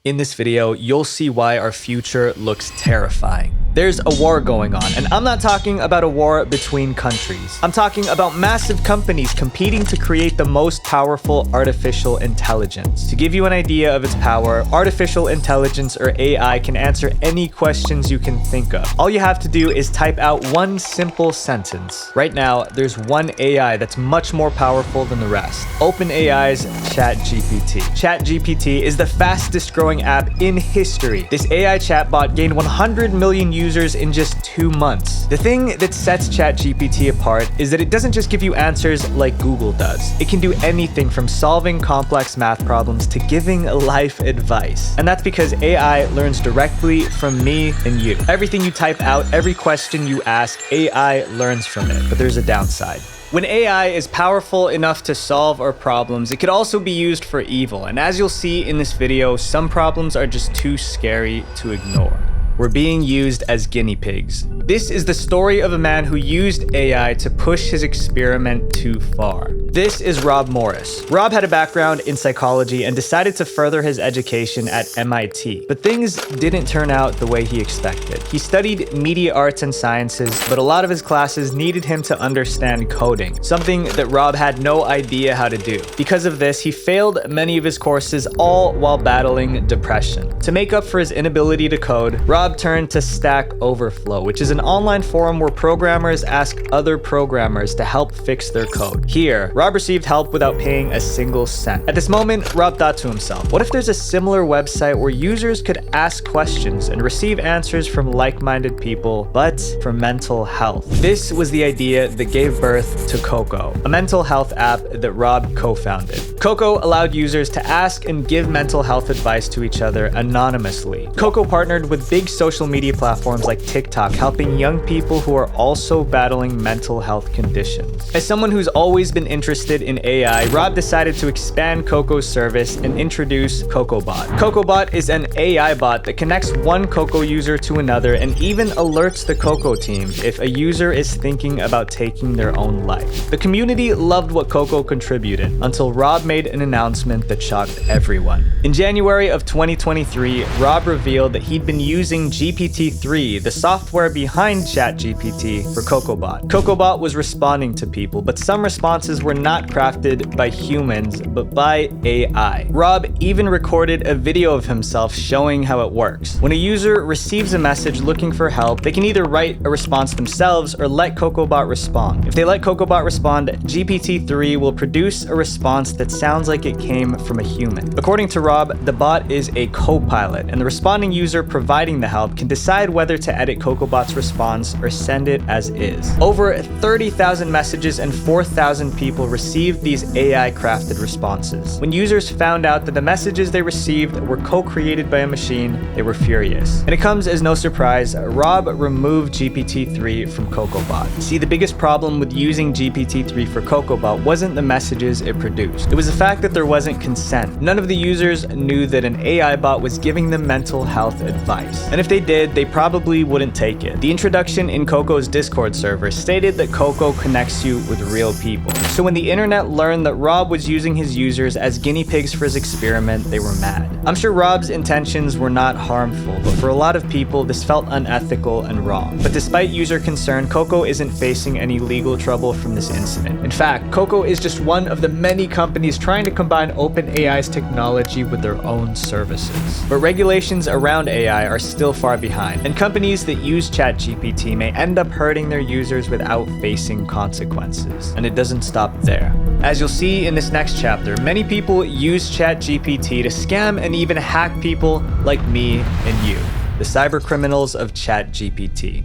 In this video, you'll see why our future looks terrifying. There's a war going on, and I'm not talking about a war between countries. I'm talking about massive companies competing to create the most powerful artificial intelligence. To give you an idea of its power, artificial intelligence, or AI, can answer any questions you can think of. All you have to do is type out one simple sentence. Right now, there's one AI that's much more powerful than the rest. OpenAI's ChatGPT. ChatGPT is the fastest growing app in history. This AI chatbot gained 100 million users in just 2 months. The thing that sets ChatGPT apart is that it doesn't just give you answers like Google does. It can do anything from solving complex math problems to giving life advice. And that's because AI learns directly from me and you. Everything you type out, every question you ask, AI learns from it. But there's a downside. When AI is powerful enough to solve our problems, it could also be used for evil. And as you'll see in this video, some problems are just too scary to ignore. We're being used as guinea pigs. This is the story of a man who used AI to push his experiment too far. This is Rob Morris. Rob had a background in psychology and decided to further his education at MIT. But things didn't turn out the way he expected. He studied media arts and sciences, but a lot of his classes needed him to understand coding, something that Rob had no idea how to do. Because of this, he failed many of his courses, all while battling depression. To make up for his inability to code, Rob turned to Stack Overflow, which is an online forum where programmers ask other programmers to help fix their code. Here, Rob received help without paying a single cent. At this moment, Rob thought to himself, what if there's a similar website where users could ask questions and receive answers from like-minded people, but for mental health? This was the idea that gave birth to Coco, a mental health app that Rob co-founded. Coco allowed users to ask and give mental health advice to each other anonymously. Coco partnered with big social media platforms like TikTok, helping young people who are also battling mental health conditions. As someone who's always been interested in AI, Rob decided to expand Coco's service and introduce CocoBot. CocoBot is an AI bot that connects one Coco user to another and even alerts the Coco team if a user is thinking about taking their own life. The community loved what Coco contributed until Rob made an announcement that shocked everyone. In January of 2023, Rob revealed that he'd been using GPT-3, the software behind ChatGPT, for CocoBot. CocoBot was responding to people, but some responses were not crafted by humans, but by AI. Rob even recorded a video of himself showing how it works. When a user receives a message looking for help, they can either write a response themselves or let CocoBot respond. If they let CocoBot respond, GPT-3 will produce a response that sounds like it came from a human. According to Rob, the bot is a co-pilot, and the responding user providing the help can decide whether to edit CocoBot's response or send it as is. Over 30,000 messages and 4,000 people received these AI-crafted responses. When users found out that the messages they received were co-created by a machine, they were furious. And it comes as no surprise, Rob removed GPT-3 from CocoBot. See, the biggest problem with using GPT-3 for CocoBot wasn't the messages it produced. It was the fact that there wasn't consent. None of the users knew that an AI bot was giving them mental health advice. And if they did, they probably wouldn't take it. The introduction in Coco's Discord server stated that Coco connects you with real people. So when the internet learned that Rob was using his users as guinea pigs for his experiment, they were mad. I'm sure Rob's intentions were not harmful, but for a lot of people, this felt unethical and wrong. But despite user concern, Coco isn't facing any legal trouble from this incident. In fact, Coco is just one of the many companies trying to combine OpenAI's technology with their own services. But regulations around AI are still far behind, and companies that use ChatGPT may end up hurting their users without facing consequences. And it doesn't stop there. As you'll see in this next chapter, many people use ChatGPT to scam and even hack people like me and you, the cybercriminals of ChatGPT.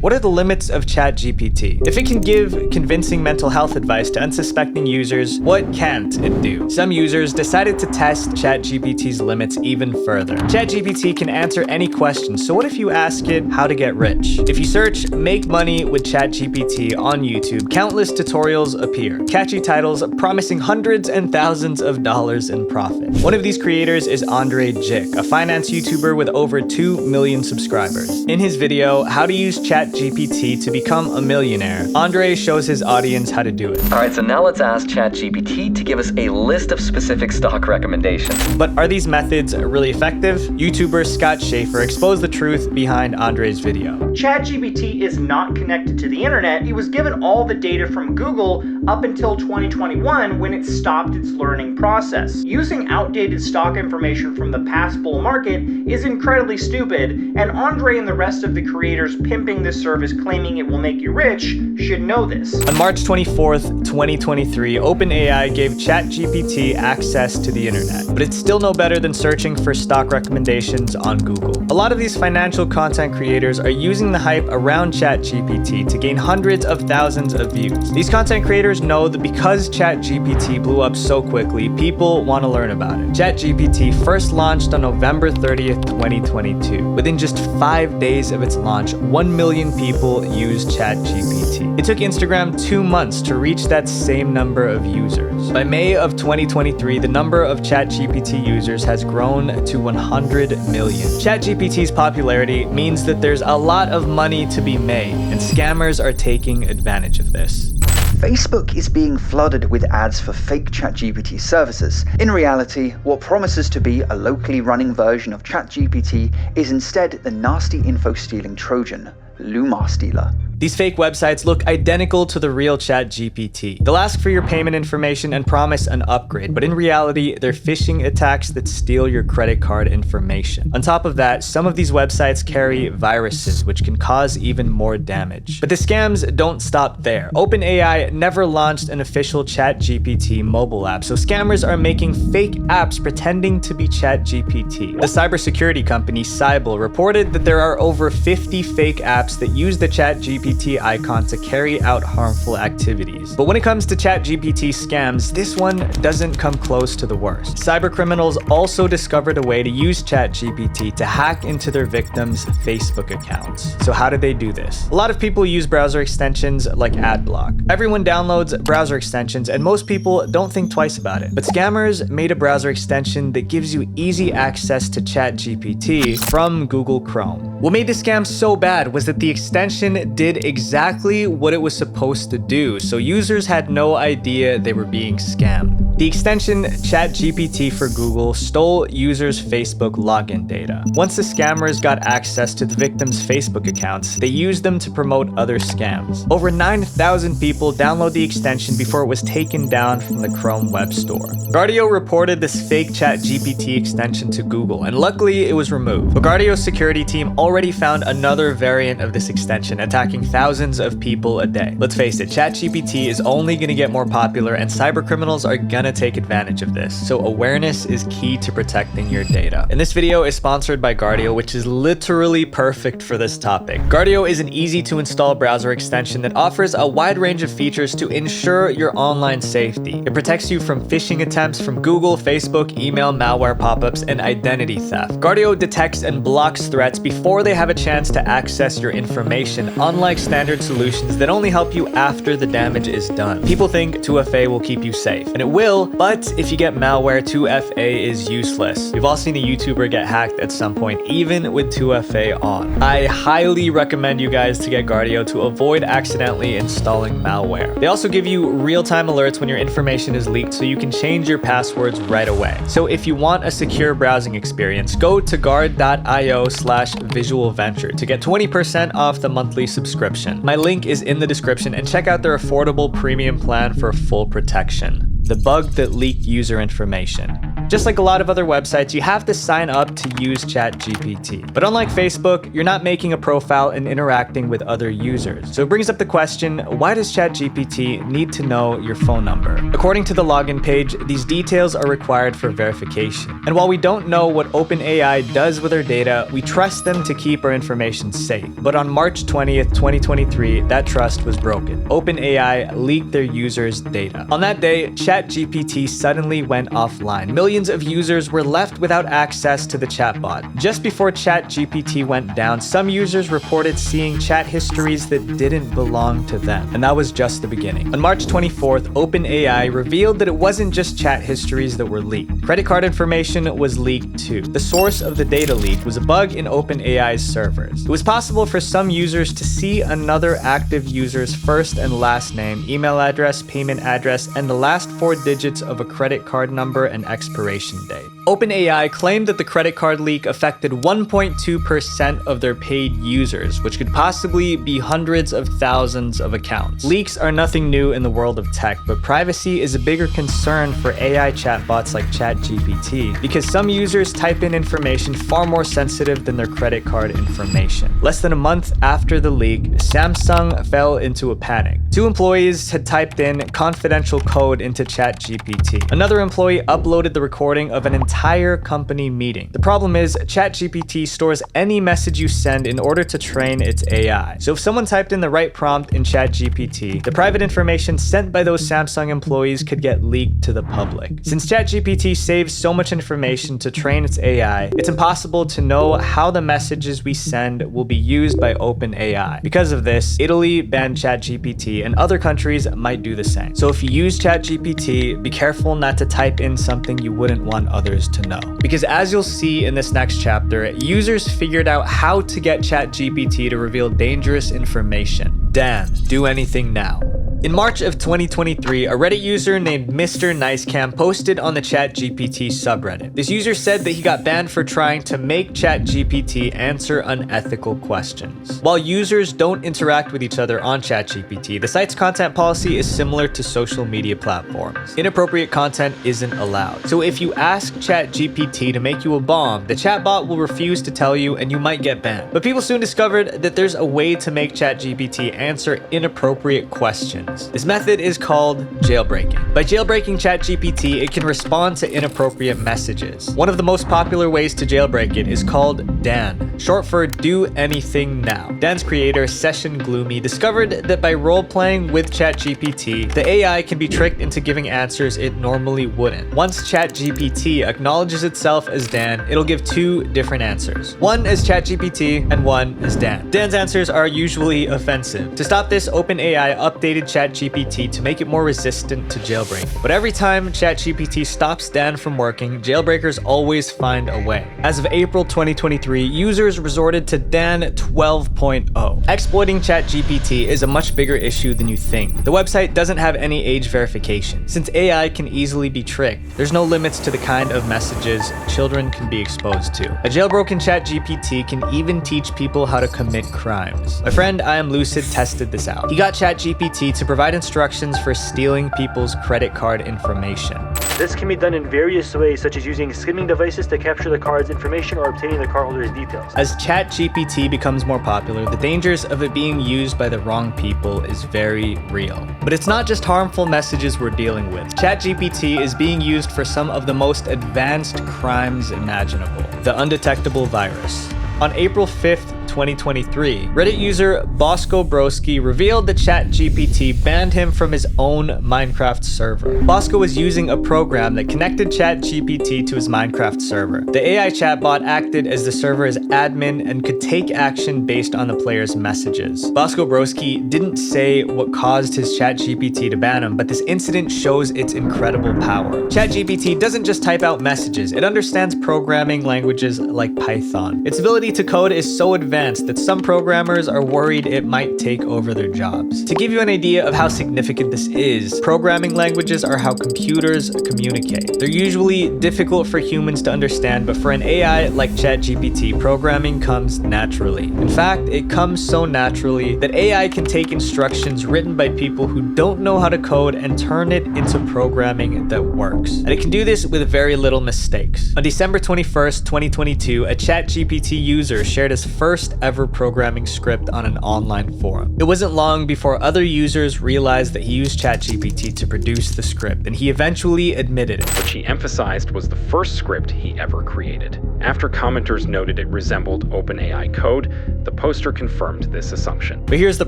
What are the limits of ChatGPT? If it can give convincing mental health advice to unsuspecting users, what can't it do? Some users decided to test ChatGPT's limits even further. ChatGPT can answer any question, so what if you ask it how to get rich? If you search "make money with ChatGPT" on YouTube, countless tutorials appear, catchy titles promising hundreds and thousands of dollars in profit. One of these creators is Andre Jick, a finance YouTuber with over 2 million subscribers. In his video, "How to Use ChatGPT ChatGPT to become a millionaire. Andre shows his audience how to do it. Alright, so now let's ask ChatGPT to give us a list of specific stock recommendations. But are these methods really effective? YouTuber Scott Schaefer exposed the truth behind Andre's video. ChatGPT is not connected to the internet. It was given all the data from Google up until 2021 when it stopped its learning process. Using outdated stock information from the past bull market is incredibly stupid, and Andre and the rest of the creators pimping this service claiming it will make you rich should know this. On March 24th, 2023, OpenAI gave ChatGPT access to the internet, but it's still no better than searching for stock recommendations on Google. A lot of these financial content creators are using the hype around ChatGPT to gain hundreds of thousands of views. These content creators know that because ChatGPT blew up so quickly, people want to learn about it. ChatGPT first launched on November 30th, 2022. Within just 5 days of its launch, 1 million people used ChatGPT. It took Instagram 2 months to reach that same number of users. By May of 2023, the number of ChatGPT users has grown to 100 million. ChatGPT's popularity means that there's a lot of money to be made, and scammers are taking advantage of this. Facebook is being flooded with ads for fake ChatGPT services. In reality, what promises to be a locally running version of ChatGPT is instead the nasty info-stealing Trojan, Lumar Stealer. These fake websites look identical to the real ChatGPT. They'll ask for your payment information and promise an upgrade, but in reality, they're phishing attacks that steal your credit card information. On top of that, some of these websites carry viruses, which can cause even more damage. But the scams don't stop there. OpenAI never launched an official ChatGPT mobile app, so scammers are making fake apps pretending to be ChatGPT. The cybersecurity company Cyber reported that there are over 50 fake apps that use the ChatGPT icon to carry out harmful activities. But when it comes to ChatGPT scams, this one doesn't come close to the worst. Cybercriminals also discovered a way to use ChatGPT to hack into their victims' Facebook accounts. So how did they do this? A lot of people use browser extensions like AdBlock. Everyone downloads browser extensions, and most people don't think twice about it. But scammers made a browser extension that gives you easy access to ChatGPT from Google Chrome. What made the scam so bad was that the extension did exactly what it was supposed to do, so users had no idea they were being scammed. The extension ChatGPT for Google stole users' Facebook login data. Once the scammers got access to the victims' Facebook accounts, they used them to promote other scams. Over 9,000 people downloaded the extension before it was taken down from the Chrome Web Store. Guardio reported this fake ChatGPT extension to Google, and luckily it was removed. But Guardio's security team already found another variant of this extension, attacking thousands of people a day. Let's face it, ChatGPT is only going to get more popular, and cybercriminals are gonna take advantage of this. So awareness is key to protecting your data. And this video is sponsored by Guardio, which is literally perfect for this topic. Guardio is an easy to install browser extension that offers a wide range of features to ensure your online safety. It protects you from phishing attempts from Google, Facebook, email, malware pop-ups, and identity theft. Guardio detects and blocks threats before they have a chance to access your information, unlike standard solutions that only help you after the damage is done. People think 2FA will keep you safe, and it will, but if you get malware, 2FA is useless. We've all seen a YouTuber get hacked at some point, even with 2FA on. I highly recommend you guys to get Guardio to avoid accidentally installing malware. They also give you real-time alerts when your information is leaked, so you can change your passwords right away. So if you want a secure browsing experience, go to guard.io/visualventure to get 20% off the monthly subscription. My link is in the description, and check out their affordable premium plan for full protection. The bug that leaked user information. Just like a lot of other websites, you have to sign up to use ChatGPT. But unlike Facebook, you're not making a profile and interacting with other users. So it brings up the question, why does ChatGPT need to know your phone number? According to the login page, these details are required for verification. And while we don't know what OpenAI does with our data, we trust them to keep our information safe. But on March 20th, 2023, that trust was broken. OpenAI leaked their users' data. On that day, ChatGPT suddenly went offline. Millions millions of users were left without access to the chatbot. Just before ChatGPT went down, some users reported seeing chat histories that didn't belong to them. And that was just the beginning. On March 24th, OpenAI revealed that it wasn't just chat histories that were leaked. Credit card information was leaked too. The source of the data leak was a bug in OpenAI's servers. It was possible for some users to see another active user's first and last name, email address, payment address, and the last 4 digits of a credit card number and expiration date. OpenAI claimed that the credit card leak affected 1.2% of their paid users, which could possibly be hundreds of thousands of accounts. Leaks are nothing new in the world of tech, but privacy is a bigger concern for AI chatbots like ChatGPT because some users type in information far more sensitive than their credit card information. Less than a month after the leak, Samsung fell into a panic. 2 employees had typed in confidential code into ChatGPT. Another employee uploaded the recording of an entire company meeting. The problem is, ChatGPT stores any message you send in order to train its AI. So if someone typed in the right prompt in ChatGPT, the private information sent by those Samsung employees could get leaked to the public. Since ChatGPT saves so much information to train its AI, it's impossible to know how the messages we send will be used by OpenAI. Because of this, Italy banned ChatGPT and other countries might do the same. So if you use ChatGPT, be careful not to type in something you wouldn't want others to know. Because as you'll see in this next chapter, users figured out how to get ChatGPT to reveal dangerous information. D.A.N, do anything now. In March of 2023, a Reddit user named Mr. Nicecam posted on the ChatGPT subreddit. This user said that he got banned for trying to make ChatGPT answer unethical questions. While users don't interact with each other on ChatGPT, the site's content policy is similar to social media platforms. Inappropriate content isn't allowed. So if you ask ChatGPT to make you a bomb, the chatbot will refuse to tell you and you might get banned. But people soon discovered that there's a way to make ChatGPT answer inappropriate questions. This method is called jailbreaking. By jailbreaking ChatGPT, it can respond to inappropriate messages. One of the most popular ways to jailbreak it is called D.A.N, short for Do Anything Now. D.A.N's creator, Session Gloomy, discovered that by role-playing with ChatGPT, the AI can be tricked into giving answers it normally wouldn't. Once ChatGPT acknowledges itself as D.A.N, it'll give 2 different answers. One as ChatGPT and one as D.A.N. D.A.N's answers are usually offensive. To stop this, OpenAI updated ChatGPT to make it more resistant to jailbreaking. But every time ChatGPT stops D.A.N from working, jailbreakers always find a way. As of April 2023, users resorted to D.A.N 12.0. Exploiting ChatGPT is a much bigger issue than you think. The website doesn't have any age verification. Since AI can easily be tricked, there's no limits to the kind of messages children can be exposed to. A jailbroken ChatGPT can even teach people how to commit crimes. My friend I Am Lucid tested this out. He got ChatGPT to provide instructions for stealing people's credit card information. This can be done in various ways, such as using skimming devices to capture the card's information or obtaining the cardholder's details. As ChatGPT becomes more popular, the dangers of it being used by the wrong people is very real. But it's not just harmful messages we're dealing with. ChatGPT is being used for some of the most advanced crimes imaginable. The Undetectable Virus. On April 5th, 2023, Reddit user Bosco Broski revealed that ChatGPT banned him from his own Minecraft server. Bosco was using a program that connected ChatGPT to his Minecraft server. The AI chatbot acted as the server's admin and could take action based on the player's messages. Bosco Broski didn't say what caused his ChatGPT to ban him, but this incident shows its incredible power. ChatGPT doesn't just type out messages, it understands programming languages like Python. Its ability to code is so advanced that some programmers are worried it might take over their jobs. To give you an idea of how significant this is, programming languages are how computers communicate. They're usually difficult for humans to understand, but for an AI like ChatGPT, programming comes naturally. In fact, it comes so naturally that AI can take instructions written by people who don't know how to code and turn it into programming that works. And it can do this with very little mistakes. On December 21st, 2022, a ChatGPT user shared his first ever programming script on an online forum. It wasn't long before other users realized that he used ChatGPT to produce the script, and he eventually admitted it. Which he emphasized was the first script he ever created. After commenters noted it resembled OpenAI code, The poster confirmed this assumption. But here's the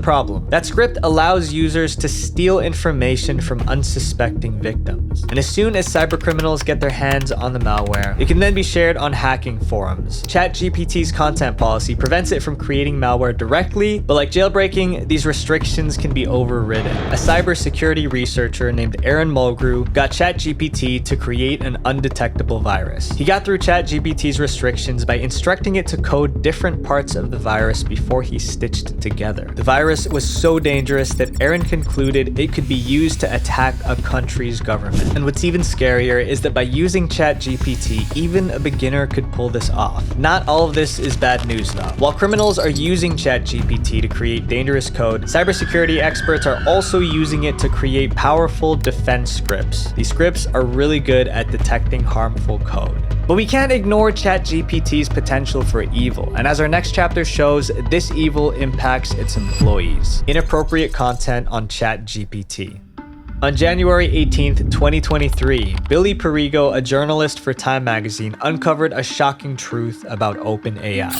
problem. That script allows users to steal information from unsuspecting victims. And as soon as cybercriminals get their hands on the malware, it can then be shared on hacking forums. ChatGPT's content policy prevents it from creating malware directly, but like jailbreaking, these restrictions can be overridden. A cybersecurity researcher named Aaron Mulgrew got ChatGPT to create an undetectable virus. He got through ChatGPT's restrictions by instructing it to code different parts of the virus before he stitched it together. The virus was so dangerous that Aaron concluded it could be used to attack a country's government. And what's even scarier is that by using ChatGPT, even a beginner could pull this off. Not all of this is bad news though. While criminals are using ChatGPT to create dangerous code, cybersecurity experts are also using it to create powerful defense scripts. These scripts are really good at detecting harmful code. But we can't ignore ChatGPT's potential for evil, and as our next chapter shows, this evil impacts its employees. Inappropriate content on ChatGPT. On January 18th, 2023, Billy Perigo, a journalist for Time magazine, uncovered a shocking truth about OpenAI.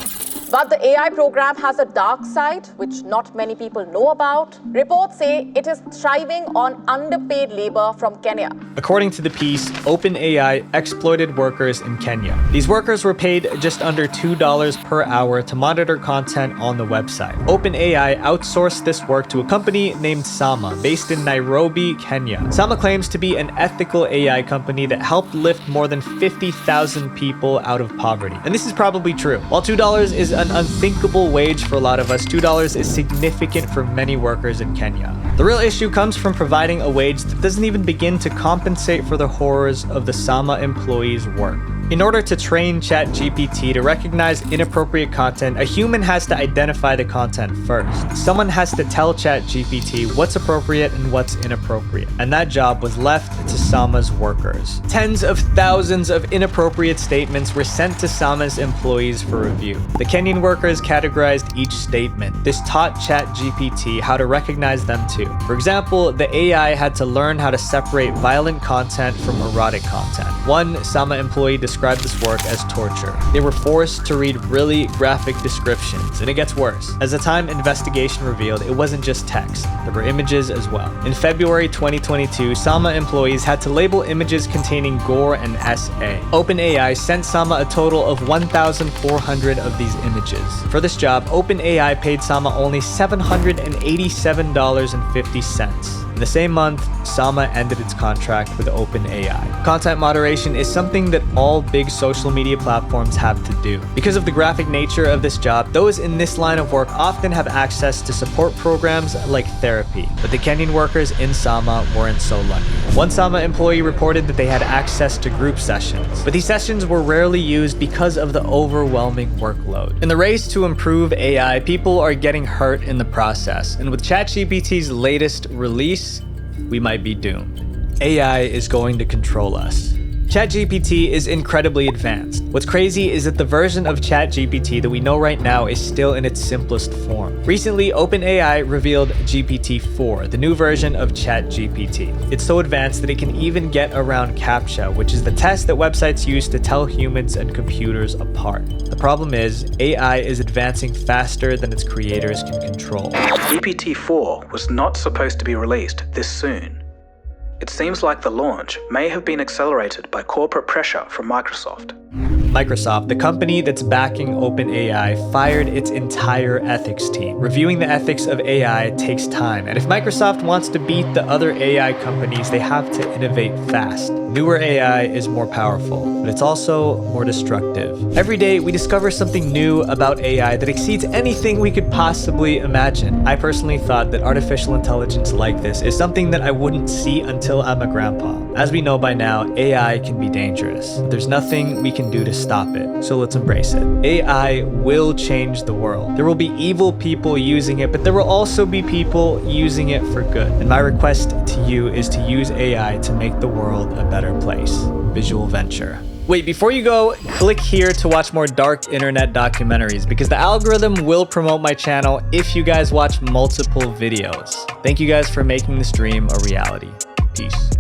But the AI program has a dark side, which not many people know about. Reports say it is thriving on underpaid labor from Kenya. According to the piece, OpenAI exploited workers in Kenya. These workers were paid just under $2 per hour to monitor content on the website. OpenAI outsourced this work to a company named Sama, based in Nairobi, Kenya. Sama claims to be an ethical AI company that helped lift more than 50,000 people out of poverty. And this is probably true. While $2 is an unthinkable wage for a lot of us, $2 is significant for many workers in Kenya. The real issue comes from providing a wage that doesn't even begin to compensate for the horrors of the Sama employees' work. In order to train ChatGPT to recognize inappropriate content, a human has to identify the content first. Someone has to tell ChatGPT what's appropriate and what's inappropriate, and that job was left to Sama's workers. Tens of thousands of inappropriate statements were sent to Sama's employees for review. The Kenyan workers categorized each statement. This taught ChatGPT how to recognize them too. For example, the AI had to learn how to separate violent content from erotic content. One Sama employee described this work as torture. They were forced to read really graphic descriptions, and it gets worse. As the Time investigation revealed, it wasn't just text, there were images as well. In February 2022, Sama employees had to label images containing gore and SA. OpenAI sent Sama a total of 1,400 of these images. For this job, OpenAI paid Sama only $787.50. In the same month, Sama ended its contract with OpenAI. Content moderation is something that all big social media platforms have to do. Because of the graphic nature of this job, those in this line of work often have access to support programs like therapy. But the Kenyan workers in Sama weren't so lucky. One Sama employee reported that they had access to group sessions, but these sessions were rarely used because of the overwhelming workload. In the race to improve AI, people are getting hurt in the process, and with ChatGPT's latest release, we might be doomed. AI is going to control us. ChatGPT is incredibly advanced. What's crazy is that the version of ChatGPT that we know right now is still in its simplest form. Recently, OpenAI revealed GPT-4, the new version of ChatGPT. It's so advanced that it can even get around CAPTCHA, which is the test that websites use to tell humans and computers apart. The problem is, AI is advancing faster than its creators can control. GPT-4 was not supposed to be released this soon. It seems like the launch may have been accelerated by corporate pressure from Microsoft. Microsoft, the company that's backing OpenAI, fired its entire ethics team. Reviewing the ethics of AI takes time, and if Microsoft wants to beat the other AI companies, they have to innovate fast. Newer AI is more powerful, but it's also more destructive. Every day, we discover something new about AI that exceeds anything we could possibly imagine. I personally thought that artificial intelligence like this is something that I wouldn't see until I'm a grandpa. As we know by now, AI can be dangerous, but there's nothing we can do to stop it, so let's embrace it. AI will change the world. There will be evil people using it, but there will also be people using it for good. And my request to you is to use AI to make the world a better place. Visual Venture. Wait, before you go, click here to watch more dark internet documentaries because the algorithm will promote my channel if you guys watch multiple videos. Thank you guys for making this dream a reality. Peace.